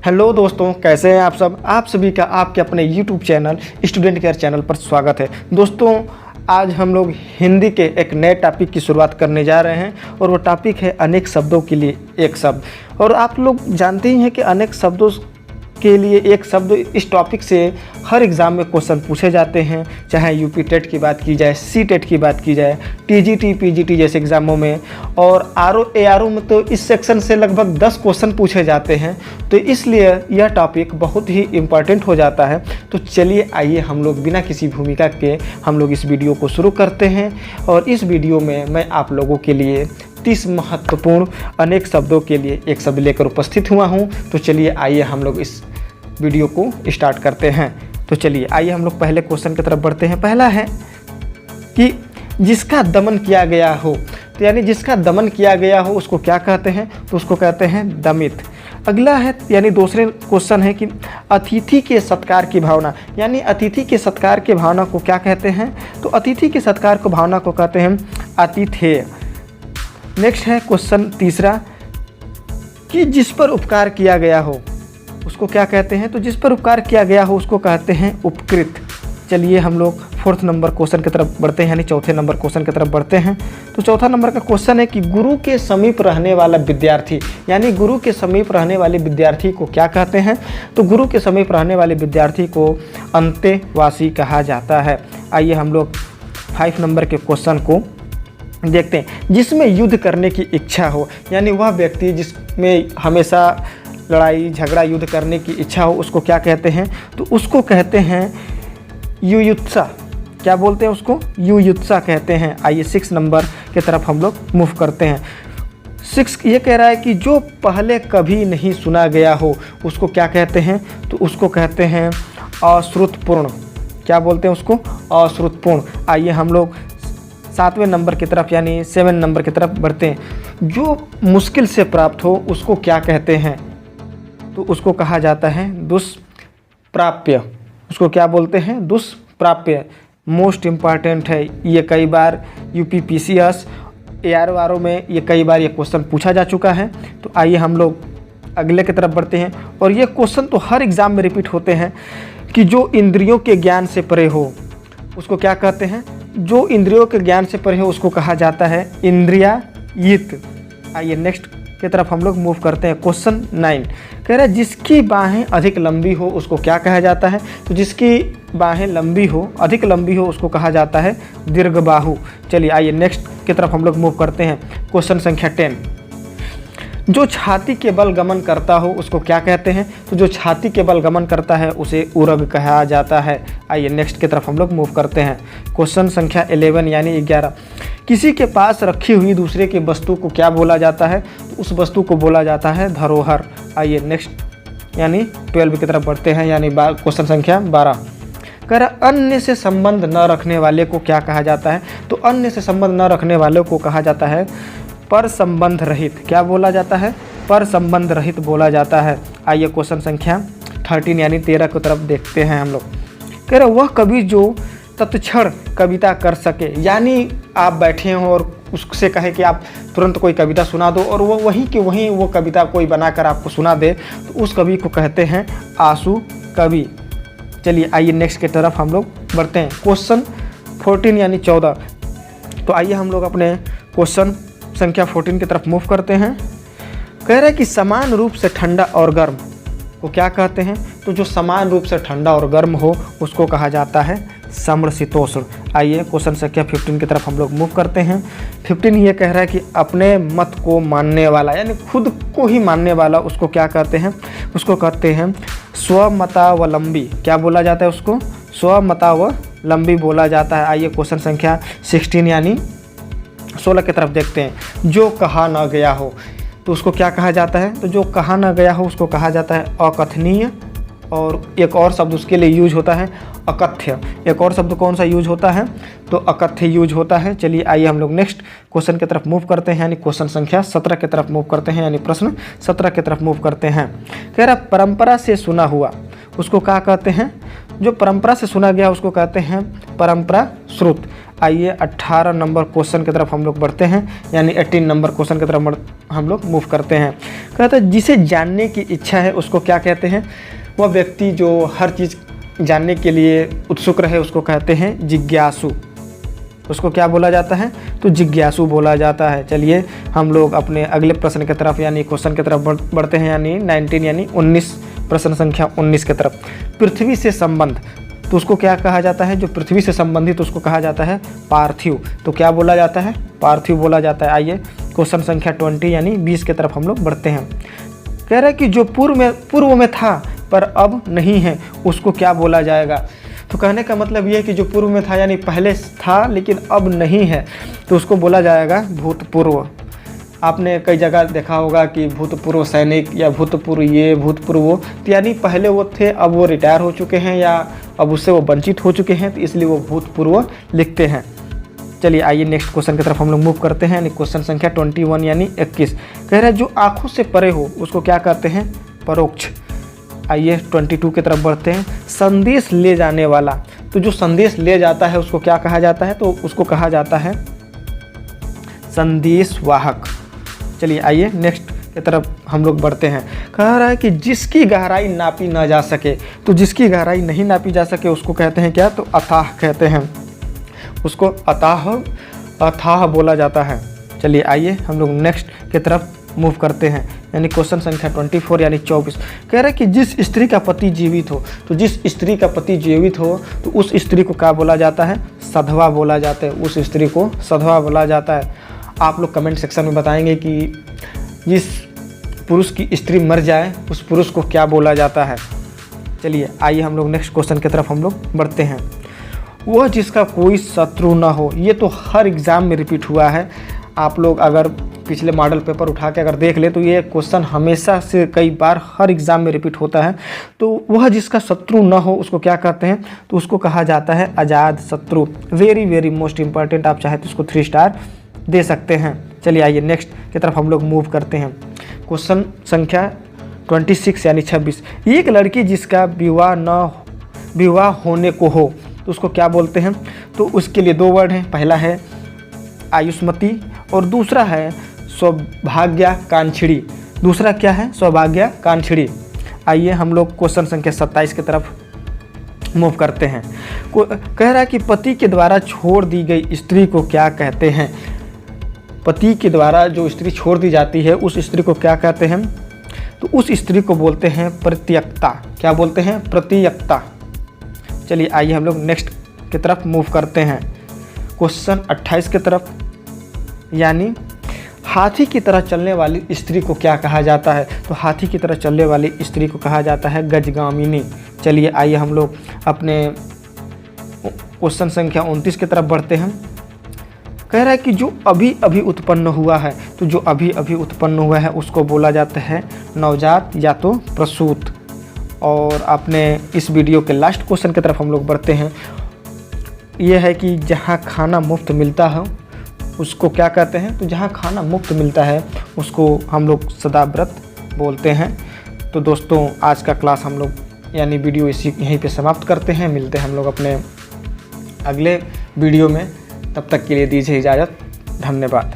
Hello दोस्तों, कैसे हैं आप सब। आप सभी का आपके अपने YouTube channel student care channel पर स्वागत है। दोस्तों, आज हम लोग हिंदी के एक नए टॉपिक की शुरुआत करने जा रहे हैं और वो टॉपिक है अनेक शब्दों के लिए एक शब्द। और आप लोग जानते ही हैं कि अनेक शब्दों के लिए एक शब्द, इस टॉपिक से हर एग्ज़ाम में क्वेश्चन पूछे जाते हैं। चाहे यूपी टेट की बात की जाए, सी टेट की बात की जाए, टीजीटी पीजीटी जैसे एग्ज़ामों में, और आरओ एआरओ में तो इस सेक्शन से लगभग 10 क्वेश्चन पूछे जाते हैं। तो इसलिए यह टॉपिक बहुत ही इम्पॉर्टेंट हो जाता है। तो चलिए आइए हम लोग बिना किसी भूमिका के हम लोग इस वीडियो को शुरू करते हैं। और इस वीडियो में मैं आप लोगों के लिए 30 महत्वपूर्ण अनेक शब्दों के लिए एक शब्द लेकर उपस्थित हुआ हूं। तो चलिए आइए हम लोग इस वीडियो को स्टार्ट करते हैं। तो चलिए आइए हम लोग पहले क्वेश्चन की तरफ बढ़ते हैं। पहला है कि जिसका दमन किया गया हो, तो यानी जिसका दमन किया गया हो उसको क्या कहते हैं, तो उसको कहते हैं दमित। अगला है यानी दूसरे क्वेश्चन है कि अतिथि के सत्कार की भावना, यानी अतिथि के सत्कार की भावना को क्या कहते हैं, तो अतिथि के सत्कार को भावना को कहते हैं आतिथेय। नेक्स्ट है क्वेश्चन तीसरा कि जिस पर उपकार किया गया हो उसको क्या कहते हैं, तो जिस पर उपकार किया गया हो उसको कहते हैं उपकृत। चलिए हम लोग 4th नंबर क्वेश्चन की तरफ बढ़ते हैं, यानी चौथे नंबर क्वेश्चन की तरफ बढ़ते हैं। तो चौथा नंबर का क्वेश्चन है कि गुरु के समीप रहने वाला विद्यार्थी, यानी गुरु के समीप रहने वाले विद्यार्थी को क्या कहते हैं, तो गुरु के समीप रहने वाले विद्यार्थी को अंतेवासी कहा जाता है। आइए हम लोग 5 नंबर के क्वेश्चन को देखते हैं। जिसमें युद्ध करने की इच्छा हो, यानी वह व्यक्ति जिसमें हमेशा लड़ाई झगड़ा युद्ध करने की इच्छा हो उसको क्या कहते हैं, तो उसको कहते हैं युयुत्सा। क्या बोलते हैं उसको, युयुत्सा कहते हैं। आइए 6 नंबर की तरफ हम लोग मूव करते हैं। 6 ये कह रहा है कि जो पहले कभी नहीं सुना गया हो उसको क्या कहते हैं, तो उसको कहते हैं अश्रुतपूर्ण। क्या बोलते हैं उसको, अश्रुतपूर्ण। आइए हम लोग 7वें नंबर की तरफ यानी 7 नंबर की तरफ बढ़ते हैं। जो मुश्किल से प्राप्त हो उसको क्या कहते हैं, तो उसको कहा जाता है दुष्प्राप्य। उसको क्या बोलते हैं, दुष्प्राप्य। मोस्ट इम्पॉर्टेंट है ये, कई बार यूपी पीसीएस एआरओ में ये कई बार ये क्वेश्चन पूछा जा चुका है। तो आइए हम लोग अगले की तरफ बढ़ते हैं। और ये क्वेश्चन तो हर एग्ज़ाम में रिपीट होते हैं कि जो इंद्रियों के ज्ञान से परे हो उसको क्या कहते हैं, जो इंद्रियों के ज्ञान से परे हो उसको कहा जाता है इंद्रियायित। आइए नेक्स्ट की तरफ हम लोग मूव करते हैं। क्वेश्चन 9 कह रहा है जिसकी बाहें अधिक लंबी हो उसको क्या कहा जाता है, तो जिसकी बाहें लंबी हो, अधिक लंबी हो उसको कहा जाता है दीर्घबाहु। चलिए आइए नेक्स्ट की तरफ हम लोग मूव करते हैं। क्वेश्चन संख्या 10 जो छाती के बल गमन करता हो उसको क्या कहते हैं, तो जो छाती के बल गमन करता है उसे उरग कहा जाता है। आइए नेक्स्ट की तरफ हम लोग मूव करते हैं। क्वेश्चन संख्या 11 यानी 11 किसी के पास रखी हुई दूसरे की वस्तु को क्या बोला जाता है, तो उस वस्तु को बोला जाता है धरोहर। आइए नेक्स्ट यानी 12 की तरफ बढ़ते हैं, यानी क्वेश्चन संख्या 12 कह रहा अन्य से संबंध न रखने वाले को क्या कहा जाता है, तो अन्य से संबंध न रखने वाले को कहा जाता है पर संबंध रहित। क्या बोला जाता है, पर संबंध रहित बोला जाता है। आइए क्वेश्चन संख्या 13 यानी 13 की तरफ देखते हैं हम लोग। कह रहे वह कवि जो तत्क्षण कविता कर सके, यानी आप बैठे हों और उससे कहे कि आप तुरंत कोई कविता सुना दो और वो वहीं के वहीं वो कविता कोई बनाकर आपको सुना दे, तो उस कवि को कहते हैं आशु कवि। चलिए आइए नेक्स्ट की तरफ हम लोग बढ़ते हैं। क्वेश्चन 14 यानी 14 तो आइए हम लोग अपने क्वेश्चन संख्या 14 की तरफ मूव करते हैं। कह रहे हैं कि समान रूप से ठंडा और गर्म को क्या कहते हैं, तो जो समान रूप से ठंडा और गर्म हो उसको कहा जाता है समशीतोष्ण। आइए क्वेश्चन संख्या 15 की तरफ हम लोग मूव करते हैं। 15 ये कह रहा है कि अपने मत को मानने वाला, यानी खुद को ही मानने वाला उसको क्या कहते हैं, उसको कहते हैं स्वमतावलंबी। क्या बोला जाता है उसको, स्वमतावलंबी बोला जाता है। आइए क्वेश्चन संख्या 16 यानी 16 की तरफ देखते हैं। जो कहा ना गया हो तो उसको क्या कहा जाता है, तो जो कहा ना गया हो उसको कहा जाता है अकथनीय। और एक और शब्द उसके लिए यूज होता है अकथ्य। एक और शब्द कौन सा यूज होता है, तो अकथ्य यूज होता है। चलिए आइए हम लोग नेक्स्ट क्वेश्चन की तरफ मूव करते हैं, यानी क्वेश्चन संख्या 17 की तरफ मूव करते हैं, यानी प्रश्न 17 की तरफ मूव करते हैं। कह रहा परंपरा से सुना हुआ उसको क्या कहते हैं, जो परंपरा से सुना गया उसको कहते हैं परंपरा श्रुत। आइए 18 नंबर क्वेश्चन की तरफ हम लोग बढ़ते हैं, यानी 18 नंबर क्वेश्चन की तरफ हम लोग मूव करते हैं। कहते हैं जिसे जानने की इच्छा है उसको क्या कहते हैं? वह व्यक्ति जो हर चीज़ जानने के लिए उत्सुक रहे उसको कहते हैं जिज्ञासु। उसको क्या बोला जाता है? तो जिज्ञासु बोला जाता है। चलिए हम लोग अपने अगले प्रश्न की तरफ यानी क्वेश्चन की तरफ बढ़ते हैं, यानी 19 यानी 19 प्रश्न संख्या 19 की तरफ। पृथ्वी से संबंध, तो उसको क्या कहा जाता है? जो पृथ्वी से संबंधित उसको कहा जाता है पार्थिव। तो क्या बोला जाता है? पार्थिव बोला जाता है। आइए क्वेश्चन संख्या 20 यानी 20 की तरफ हम लोग बढ़ते हैं। कह रहा है कि जो पूर्व में था पर अब नहीं है उसको क्या बोला जाएगा? तो कहने का मतलब ये है कि जो पूर्व में था यानी पहले था लेकिन अब नहीं है, तो उसको बोला जाएगा भूतपूर्व। आपने कई जगह देखा होगा कि भूतपूर्व सैनिक या भूतपूर्व ये भूतपूर्व वो, तो यानी पहले वो थे अब वो रिटायर हो चुके हैं या अब उससे वो वंचित हो चुके हैं, तो इसलिए वो भूतपूर्व लिखते हैं। चलिए आइए नेक्स्ट क्वेश्चन की तरफ हम लोग मूव करते हैं, यानी क्वेश्चन संख्या 21 यानी 21। कह रहा है जो आँखों से परे हो उसको क्या कहते हैं? परोक्ष। आइए 22 की तरफ बढ़ते हैं। संदेश ले जाने वाला, तो जो संदेश ले जाता है उसको क्या कहा जाता है? तो उसको कहा जाता है संदेश वाहक। चलिए आइए नेक्स्ट की तरफ हम लोग बढ़ते हैं। कह रहा है कि जिसकी गहराई नापी ना जा सके, तो जिसकी गहराई नहीं नापी जा सके उसको कहते हैं क्या? तो अथाह कहते हैं। उसको अथाह बोला जाता है। चलिए आइए हम लोग नेक्स्ट की तरफ मूव करते हैं, यानी क्वेश्चन संख्या 24 यानी 24। कह रहा है कि जिस स्त्री का पति जीवित हो, तो जिस स्त्री का पति जीवित हो तो उस स्त्री को क्या बोला जाता है? सधवा बोला जाता है। उस स्त्री को सधवा बोला जाता है। आप लोग कमेंट सेक्शन में बताएंगे कि जिस पुरुष की स्त्री मर जाए उस पुरुष को क्या बोला जाता है। चलिए आइए हम लोग नेक्स्ट क्वेश्चन की तरफ हम लोग बढ़ते हैं। वह जिसका कोई शत्रु ना हो, ये तो हर एग्ज़ाम में रिपीट हुआ है। आप लोग अगर पिछले मॉडल पेपर उठा के अगर देख ले तो ये क्वेश्चन हमेशा से कई बार हर एग्ज़ाम में रिपीट होता है। तो वह जिसका शत्रु न हो उसको क्या कहते हैं? तो उसको कहा जाता है अजात शत्रु। Very very most important. आप चाहे तो इसको 3 स्टार दे सकते हैं। चलिए आइए नेक्स्ट की तरफ हम लोग मूव करते हैं। क्वेश्चन संख्या 26 यानी 26। एक लड़की जिसका विवाह होने को हो तो उसको क्या बोलते हैं? तो उसके लिए 2 वर्ड हैं। पहला है आयुष्मती और दूसरा है सौभाग्यकांक्षिणी। दूसरा क्या है? सौभाग्यकांक्षिणी। आइए हम लोग क्वेश्चन संख्या 27 की तरफ मूव करते हैं। कह रहा है कि पति के द्वारा छोड़ दी गई स्त्री को क्या कहते हैं? पति के द्वारा जो स्त्री छोड़ दी जाती है उस स्त्री को क्या कहते हैं? तो उस स्त्री को बोलते हैं परित्यक्ता। क्या बोलते हैं? परित्यक्ता। चलिए आइए हम लोग नेक्स्ट की तरफ मूव करते हैं, क्वेश्चन 28 की तरफ। यानी हाथी की तरह चलने वाली स्त्री को क्या कहा जाता है? तो हाथी की तरह चलने वाली स्त्री को कहा जाता है गजगामिनी। चलिए आइए हम लोग अपने क्वेश्चन संख्या 29 की तरफ बढ़ते हैं। कह रहा है कि जो अभी अभी उत्पन्न हुआ है, तो जो अभी अभी उत्पन्न हुआ है उसको बोला जाता है नवजात या तो प्रसूत। और अपने इस वीडियो के लास्ट क्वेश्चन की तरफ हम लोग बढ़ते हैं। यह है कि जहाँ खाना मुफ्त मिलता है उसको क्या कहते हैं? तो जहाँ खाना मुफ्त मिलता है उसको हम लोग सदाव्रत बोलते हैं। तो दोस्तों आज का क्लास हम लोग यानी वीडियो यहीं पे समाप्त करते हैं। मिलते हैं हम लोग अपने अगले वीडियो में। तब तक के लिए दीजिए इजाज़त। धन्यवाद।